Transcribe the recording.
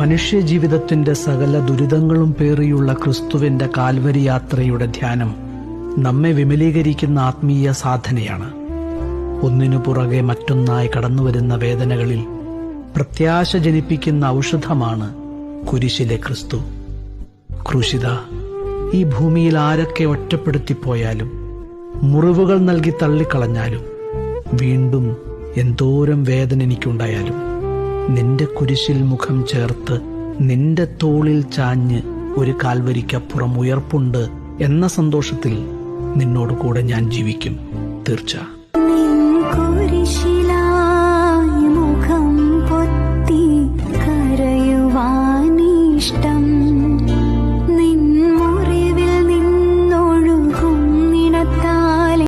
മനുഷ്യജീവിതത്തിന്റെ സകല ദുരിതങ്ങളും പേറിയുള്ള ക്രിസ്തുവിന്റെ കാൽവരി യാത്രയുടെ ധ്യാനം നമ്മെ വിമലീകരിക്കുന്ന ആത്മീയ സാധനയാണ്. ഒന്നിനു പുറകെ മറ്റൊന്നായി കടന്നുവരുന്ന വേദനകളിൽ പ്രത്യാശ ജനിപ്പിക്കുന്ന ഔഷധമാണ് കുരിശിലെ ക്രിസ്തു. ക്രൂശിത, ഈ ഭൂമിയിൽ ആരൊക്കെ ഒറ്റപ്പെടുത്തിപ്പോയാലും, മുറിവുകൾ നൽകി തള്ളിക്കളഞ്ഞാലും, വീണ്ടും എന്തോരം വേദന എനിക്കുണ്ടായാലും, നിന്റെ കുരിശിൽ മുഖം ചേർത്ത് നിന്റെ തോളിൽ ചാഞ്ഞ് ഒരു കാൽവരിക്കപ്പുറം ഉയർപ്പുണ്ട് എന്ന സന്തോഷത്തിൽ നിന്നോടുകൂടെ ഞാൻ ജീവിക്കും. തീർച്ച.